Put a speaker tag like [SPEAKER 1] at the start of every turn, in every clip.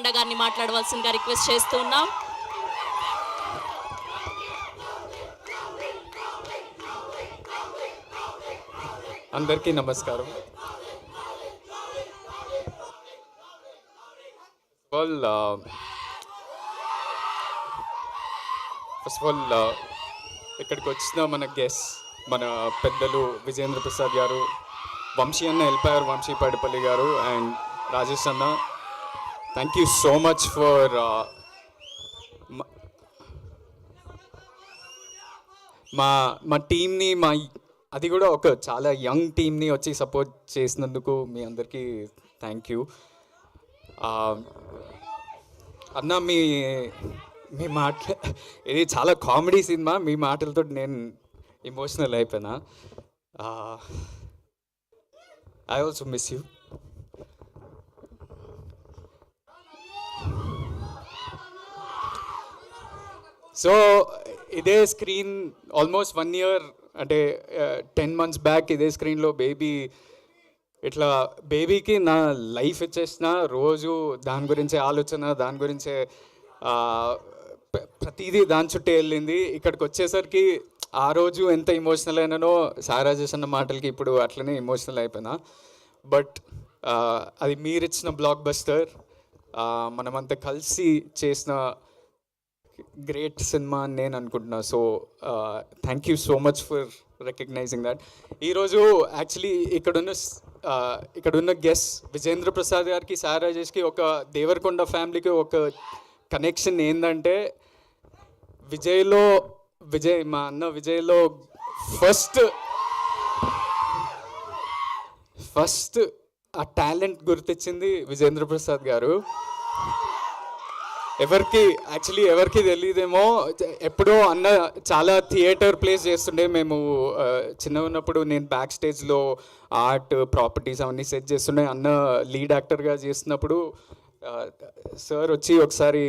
[SPEAKER 1] అన్న గారిని మాట్లాడవలసిందిగా రిక్వెస్ట్ చేస్తూ ఉన్నాం.
[SPEAKER 2] అందరికీ నమస్కారం. ఫస్ట్ ఆఫ్ ఆల్ ఇక్కడికి వచ్చిన మన గెస్ట్, మన పెద్దలు విజేంద్ర ప్రసాద్ గారు, వంశీ అన్న వెళ్ళిపోయారు, వంశీ పడిపల్లి గారు అండ్ రాజేష్ అన్న, thank you so much for మా టీమ్ని, అది కూడా ఒక చాలా యంగ్ టీమ్ని వచ్చి సపోర్ట్ చేసినందుకు మీ అందరికీ థ్యాంక్ యూ. అన్న మీ ఇది చాలా కామెడీ సినిమా, మీ మాటలతో నేను ఎమోషనల్ అయిపోయినా. I also miss you. So ఇదే స్క్రీన్ ఆల్మోస్ట్ 1 year, అంటే 10 months బ్యాక్ ఇదే స్క్రీన్లో ఇట్లా బేబీకి నా లైఫ్ ఇచ్చేసిన, రోజు దాని గురించే ఆలోచన, దాని గురించే ప్రతిదీ దాని చుట్టే వెళ్ళింది. ఇక్కడికి వచ్చేసరికి ఆ రోజు ఎంత ఎమోషనల్ అయినానో సారాజేష్ అన్న మాటలకి ఇప్పుడు అట్లనే ఎమోషనల్ అయిపోయినా. బట్ అది మీరిచ్చిన బ్లాక్ బస్టర్, మనమంతా కలిసి చేసిన గ్రేట్ సినిమా అని నేను అనుకుంటున్నా. So thank you so much for recognizing that. ఈరోజు యాక్చువల్లీ ఇక్కడున్న గెస్ట్ విజేంద్ర ప్రసాద్ గారికి, సాయి రాజేష్కి, ఒక దేవరకొండ ఫ్యామిలీకి ఒక కనెక్షన్ ఏంటంటే, మా అన్న విజయ్లో ఫస్ట్ ఆ టాలెంట్ గుర్తించింది విజేంద్ర ప్రసాద్ గారు. ఎవరికి తెలియదేమో, ఎప్పుడో అన్న చాలా థియేటర్ ప్లేస్ చేస్తుండే. మేము చిన్న ఉన్నప్పుడు నేను బ్యాక్ స్టేజ్లో ఆర్ట్ ప్రాపర్టీస్ అవన్నీ సెట్ చేస్తుండే. అన్న లీడ్ యాక్టర్గా చేస్తున్నప్పుడు సార్ వచ్చి ఒకసారి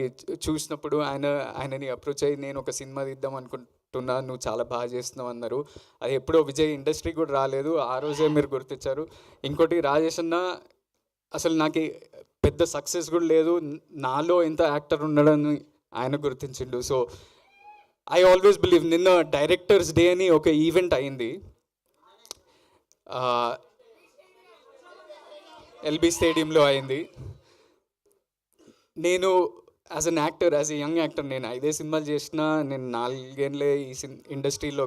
[SPEAKER 2] చూసినప్పుడు ఆయనని అప్రోచ్ అయ్యి, నేను ఒక సినిమా తీద్దాం అనుకుంటున్నా, నువ్వు చాలా బాగా చేస్తున్నావు అన్నారు. అది ఎప్పుడో విజయ్ ఇండస్ట్రీ కూడా రాలేదు, ఆ రోజే మీరు గుర్తించారు. ఇంకోటి, రాజేష్ అన్న అసలు నాకు పెద్ద సక్సెస్ కూడా లేదు, నాలో ఎంత యాక్టర్ ఉన్నాడని ఆయన గుర్తించిండు. So I always believe. నిన్న డైరెక్టర్స్ డే అని ఒక ఈవెంట్ అయింది ఎల్బీ స్టేడియంలో అయింది. నేను as an actor, as a young actor, నేను 5 సినిమాలు చేసిన, నేను 4 ఏళ్ళే ఈ ఇండస్ట్రీలో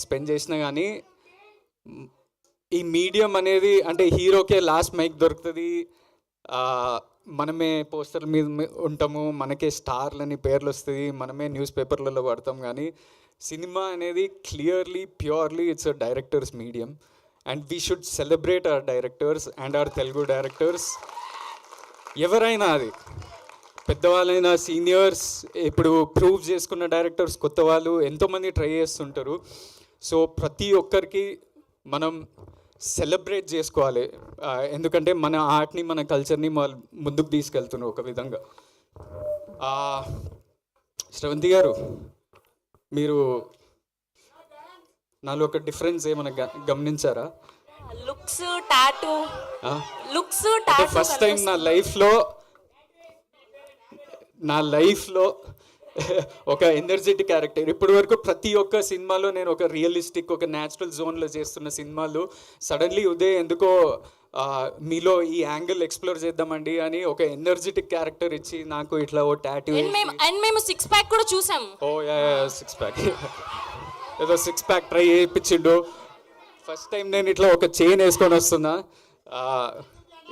[SPEAKER 2] స్పెండ్ చేసిన. కానీ ఈ మీడియం అనేది, అంటే హీరోకే లాస్ట్ మైక్ దొరుకుతుంది, మనమే పోస్టర్ మీద ఉంటాము, మనకే స్టార్లని పేర్లు వస్తుంది, మనమే న్యూస్ పేపర్లలో పడతాం. కానీ సినిమా అనేది clearly, purely it's a directors medium. And we should celebrate our directors and hour Telugu directors. ఎవరైనా, అది పెద్దవాళ్ళైనా, సీనియర్స్, ఇప్పుడు ప్రూవ్ చేసుకున్న డైరెక్టర్స్, కొత్త వాళ్ళు ఎంతోమంది ట్రై చేస్తుంటారు. సో ప్రతి ఒక్కరికి మనం సెలబ్రేట్ చేసుకోవాలి, ఎందుకంటే మన ఆర్ట్ని, మన కల్చర్ని ముందుకు తీసుకెళ్తున్నారు ఒక విధంగా. శ్రవంతి గారు, మీరు నాలో ఒక డిఫరెన్స్ ఏమైనా గమనించారా?
[SPEAKER 1] Looks, tattoo.
[SPEAKER 2] ఫస్ట్ టైం నా లైఫ్లో ఒక ఎనర్జెటిక్ క్యారెక్టర్. ఇప్పటి వరకు ప్రతి ఒక్క సినిమాలో నేను ఒక రియలిస్టిక్, ఒక న్యాచురల్ జోన్లో చేస్తున్న సినిమాలు, సడన్లీ ఉదయ్ ఎందుకో మీలో ఈ యాంగిల్ ఎక్స్ప్లోర్ చేద్దామండి అని ఒక ఎనర్జెటిక్ క్యారెక్టర్ ఇచ్చి, నాకు ఇట్లా ఓ టాటూ,
[SPEAKER 1] మేము 6 ప్యాక్ కూడా చూసాం.
[SPEAKER 2] ఓ యా 6 ప్యాక్ ఏదో 6 ప్యాక్ ట్రై చేయించిండు. ఫస్ట్ టైం నేను ఇట్లా ఒక చైన్ వేసుకొని వస్తున్నా.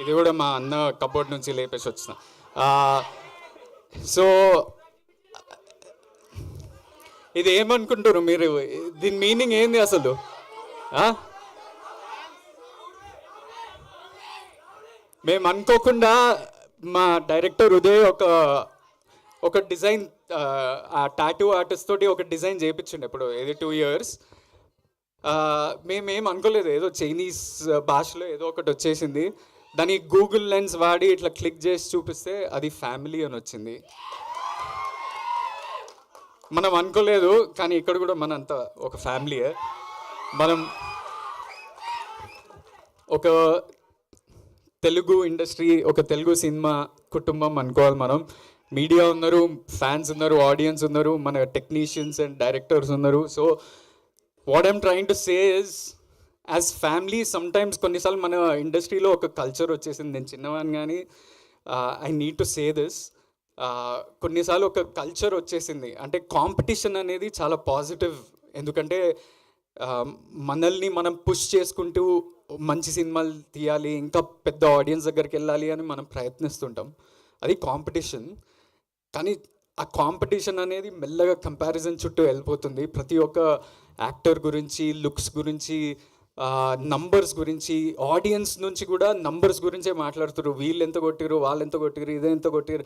[SPEAKER 2] ఇది కూడా మా అన్న కబోర్డ్ నుంచి లేపేసి వచ్చిన. సో ఇది ఏమనుకుంటారు మీరు? దీని మీనింగ్ ఏంది అసలు? మేము అనుకోకుండా మా డైరెక్టర్ ఉదయ్ ఒక డిజైన్, ఆ టాటూ ఆర్టిస్ట్ తోటి ఒక డిజైన్ చేయించండి ఇప్పుడు, ఏది 2 years. మేమేం అనుకోలేదు, ఏదో చైనీస్ భాషలో ఏదో ఒకటి వచ్చేసింది. దాన్ని గూగుల్ లెన్స్ వాడి ఇట్లా క్లిక్ చేసి చూపిస్తే అది ఫ్యామిలీ అని వచ్చింది. మనం అనుకోలేదు, కానీ ఇక్కడ కూడా మనంతా ఒక ఫ్యామిలీయే. మనం ఒక తెలుగు ఇండస్ట్రీ, ఒక తెలుగు సినిమా కుటుంబం అనుకోవాలి మనం. మీడియా ఉన్నారు, ఫ్యాన్స్ ఉన్నారు, ఆడియన్స్ ఉన్నారు, మన టెక్నీషియన్స్ అండ్ డైరెక్టర్స్ ఉన్నారు. So what I'm trying to say is as family sometimes కొన్నిసార్లు మన ఇండస్ట్రీలో ఒక కల్చర్ వచ్చేసింది. నేను చిన్నవాడిని కానీ I need to say this. కొన్నిసార్లు ఒక కల్చర్ వచ్చేసింది, అంటే కాంపిటీషన్ అనేది చాలా పాజిటివ్. ఎందుకంటే మనల్ని మనం పుష్ చేసుకుంటూ మంచి సినిమాలు తీయాలి, ఇంకా పెద్ద ఆడియన్స్ దగ్గరికి వెళ్ళాలి అని మనం ప్రయత్నిస్తుంటాం. అది కాంపిటీషన్. కానీ ఆ కాంపిటీషన్ అనేది మెల్లగా కంపారిజన్ చుట్టూ వెళ్ళిపోతుంది. ప్రతి ఒక్క యాక్టర్ గురించి, లుక్స్ గురించి, నంబర్స్ గురించి, ఆడియన్స్ నుంచి కూడా నంబర్స్ గురించే మాట్లాడుతారు. వీళ్ళు ఎంత కొట్టిరు, వాళ్ళు ఎంత కొట్టిరు, ఇదే ఎంత కొట్టిరు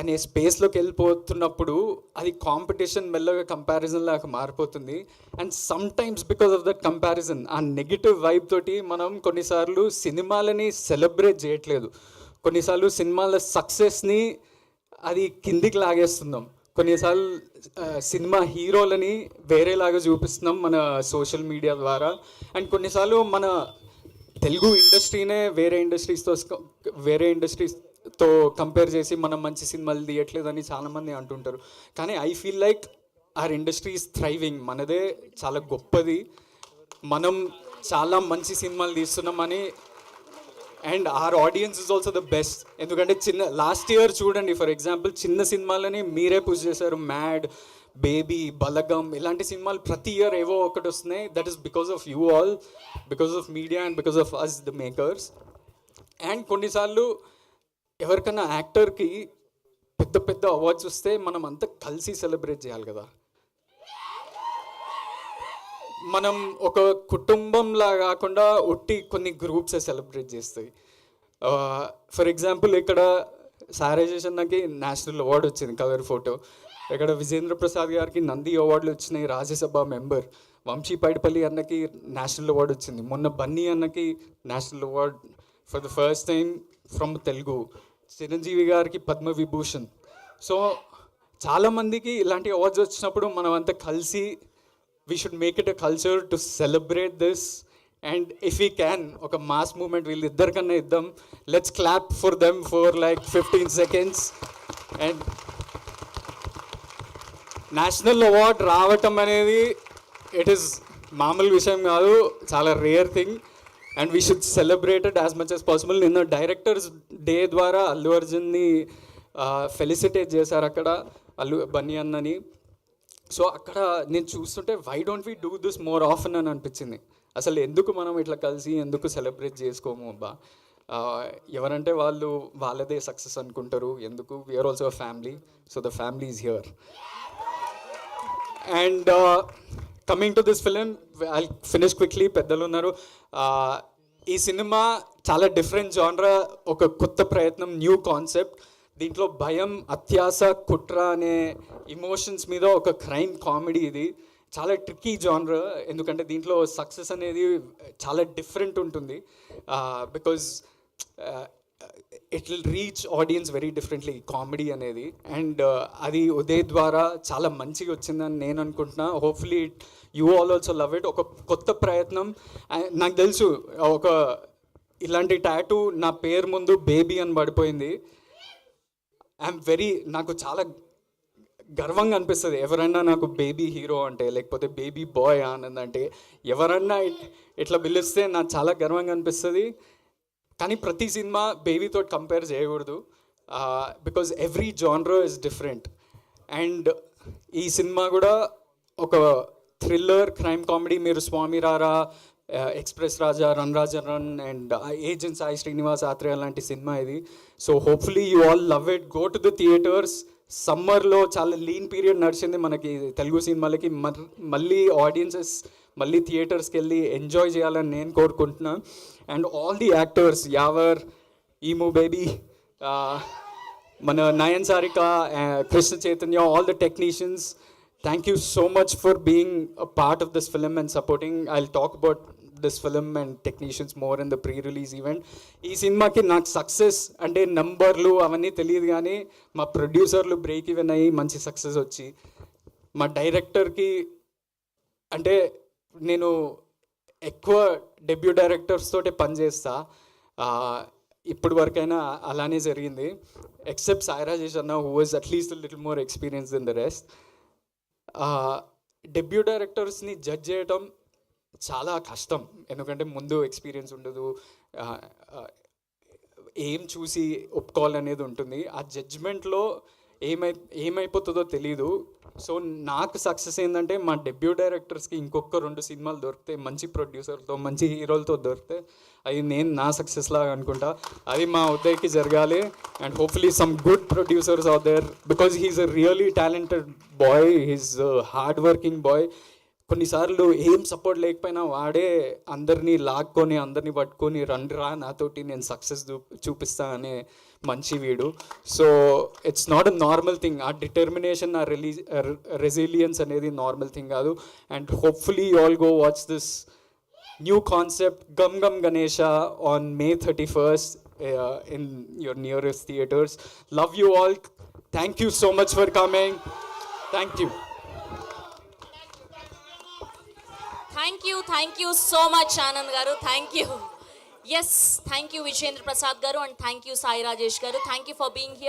[SPEAKER 2] అనే స్పేస్లోకి వెళ్ళిపోతున్నప్పుడు అది కాంపిటీషన్ మెల్లగా కంపారిజన్ లాగా మారిపోతుంది. And some times because of that comparison, ఆ నెగిటివ్ వైబ్ తోటి మనం కొన్నిసార్లు సినిమాలని సెలబ్రేట్ చేయట్లేదు. కొన్నిసార్లు సినిమాల సక్సెస్ని అది కిందికి లాగేస్తున్నాం. కొన్నిసార్లు సినిమా హీరోలని వేరేలాగా చూపిస్తున్నాం మన సోషల్ మీడియా ద్వారా. అండ్ కొన్నిసార్లు మన తెలుగు ఇండస్ట్రీనే వేరే ఇండస్ట్రీస్తో కంపేర్ చేసి మనం మంచి సినిమాలు తీయట్లేదని చాలామంది అంటుంటారు. కానీ I feel like our industry is thriving. మనదే చాలా గొప్పది, మనం చాలా మంచి సినిమాలు తీస్తున్నామని. And our audience is also the best. ఎందుకంటే లాస్ట్ ఇయర్ చూడండి, ఫర్ ఎగ్జాంపుల్ చిన్న సినిమాలని మీరే పుష్ చేశారు. మ్యాడ్, బేబీ, బలగం ఇలాంటి సినిమాలు ప్రతి ఇయర్ ఏవో ఒకటి వస్తున్నాయి. That is because of you all, because of media and because of us the makers. And కొన్నిసార్లు ఎవరికైనా యాక్టర్కి పెద్ద పెద్ద అవార్డ్స్ వస్తే మనం అంతా కలిసి సెలబ్రేట్ చేయాలి కదా. మనం ఒక కుటుంబంలా కాకుండా ఒట్టి కొన్ని గ్రూప్స్ సెలబ్రేట్ చేస్తాయి. ఫర్ ఎగ్జాంపుల్ ఇక్కడ సారేజేషన్నకి నేషనల్ అవార్డు వచ్చింది కవర్ ఫోటో. ఇక్కడ విజేంద్ర ప్రసాద్ గారికి నంది అవార్డులు వచ్చినాయి, రాజ్యసభ మెంబర్. వంశీ పైడిపల్లి అన్నకి నేషనల్ అవార్డు వచ్చింది. మొన్న బన్నీ అన్నకి national award for the first time from Telugu. Chiranjeevi గారికి పద్మవిభూషణ్. సో చాలామందికి ఇలాంటి అవార్డ్స్ వచ్చినప్పుడు మనం అంతా కలిసి we should make it a culture to celebrate this. And if we can, ఒక మాస్ మూమెంట్ వీళ్ళిద్దరికన్నా ఇద్దాం. Let's clap for them for like 15 seconds. And national award రావటం అనేది ఇట్ ఈస్ మామూలు విషయం కాదు, చాలా rare thing. And we should celebrate it as much as possible. నిన్న directors day ద్వారా అల్లు అర్జున్ని ఫెలిసిటేట్ చేశారు అక్కడ బన్నీ అన్నని. సో అక్కడ నేను చూస్తుంటే why don't we do this more often అని అనిపించింది. అసలు ఎందుకు మనం ఇట్లా కలిసి ఎందుకు సెలబ్రేట్ చేసుకోము అబ్బా. ఎవరంటే వాళ్ళదే సక్సెస్ అనుకుంటారు. ఎందుకు? We are also a family, so the family is here. And coming to this film, I finish quickly. పెద్దలు ఉన్నారు. ఈ సినిమా చాలా డిఫరెంట్ జానరా, ఒక కొత్త ప్రయత్నం, న్యూ కాన్సెప్ట్. దీంట్లో భయం, అత్యాస, కుట్ర అనే ఇమోషన్స్ మీద ఒక క్రైమ్ కామెడీ. ఇది చాలా ట్రిక్కీ జానర్, ఎందుకంటే దీంట్లో సక్సెస్ అనేది చాలా డిఫరెంట్ ఉంటుంది. Because it will reach audience very differently, comedy అనేది. అండ్ అది ఉదయ్ ద్వారా చాలా మంచిగా వచ్చిందని నేను అనుకుంటున్నా. Hopefully you also love it. ఒక కొత్త ప్రయత్నం. నాకు తెలుసు ఇలాంటి టాటూ నా పేరు ముందు బేబీ అని పడిపోయింది. నాకు చాలా గర్వంగా అనిపిస్తుంది ఎవరన్నా నాకు బేబీ హీరో అంటే, లేకపోతే బేబీ బాయ్ ఆనంద్ అంటే ఎవరన్నా ఇట్లా పిలిస్తే నాకు చాలా గర్వంగా అనిపిస్తుంది. కానీ ప్రతి సినిమా బేబీతో కంపేర్ చేయకూడదు, because every genre is different. And ఈ సినిమా కూడా ఒక థ్రిల్లర్ క్రైమ్ కామెడీ. మీరు Swamy Rara, express Raja, run Raja run and agent Sai Srinivas Athreya లాంటి సినిమా ఇది. So hopefully you all love it. Go to the theatres. సమ్మర్లో చాలా లీన్ పీరియడ్ నడిచింది మనకి తెలుగు సినిమాలకి. మళ్ళీ ఆడియన్సెస్ మళ్ళీ థియేటర్స్కి వెళ్ళి ఎంజాయ్ చేయాలని నేను కోరుకుంటున్నా. And all the actors, Yawar, ఈమూ బేబీ, మన Nayan Sarika, Krishna Chaitanya, all the technicians, thank you so much for being a part of this film and supporting. I'll talk about this film and technicians more in the pre-release event. ఈ సినిమాకి నాకు success అంటే నంబర్లు అవన్నీ తెలియదు, కానీ మా ప్రొడ్యూసర్లు బ్రేక్ ఈవెన్ అయ్యి మంచి సక్సెస్ వచ్చి, మా డైరెక్టర్కి అంటే నేను ఎక్కువ డెబ్యూ డైరెక్టర్స్ తోటే పనిచేస్తా. ఇప్పటి వరకైనా అలానే జరిగింది. ఎక్సెప్ట్ సాయి రాజేష్ అన్న who was at least little more experience than the rest. Debut డైరెక్టర్స్ని జడ్జ్ చేయటం చాలా కష్టం, ఎందుకంటే ముందు ఎక్స్పీరియన్స్ ఉండదు, ఏం చూసి ఒప్పుకోవాలనేది ఉంటుంది. ఆ జడ్జ్మెంట్లో ఏమైపోతుందో తెలీదు. సో నాకు సక్సెస్ ఏంటంటే మా డెబ్యూ డైరెక్టర్స్కి ఇంకొక 2 సినిమాలు దొరికితే, మంచి ప్రొడ్యూసర్తో మంచి హీరోలతో దొరికితే అది నేను నా సక్సెస్ లాగా అనుకుంటా. అది మా ఉదయ్కి జరగాలి. And hopefully some good producers out there, because he's a really talented boy, he's hard working boy. కొన్నిసార్లు ఏం సపోర్ట్ లేకపోయినా వాడే అందరినీ లాక్కొని అందరినీ పట్టుకొని రండిరా నాతోటి నేను సక్సెస్ చూపిస్తా అనే మంచి వీడు. So it's not a normal thing. ఆ డిటర్మినేషన్, ఆ రెసిలియన్స్ అనేది నార్మల్ థింగ్ కాదు. And hopefully you all go watch this new concept Gam Gam Ganesha on May 31st in your nearest theaters. Love you all. Thank you so much for coming. Thank you.
[SPEAKER 1] Thank you so much Anand garu. Thank you. Yes, thank you Vijayendra Prasad garu, and thank you Sai Rajesh garu. Thank you for being here.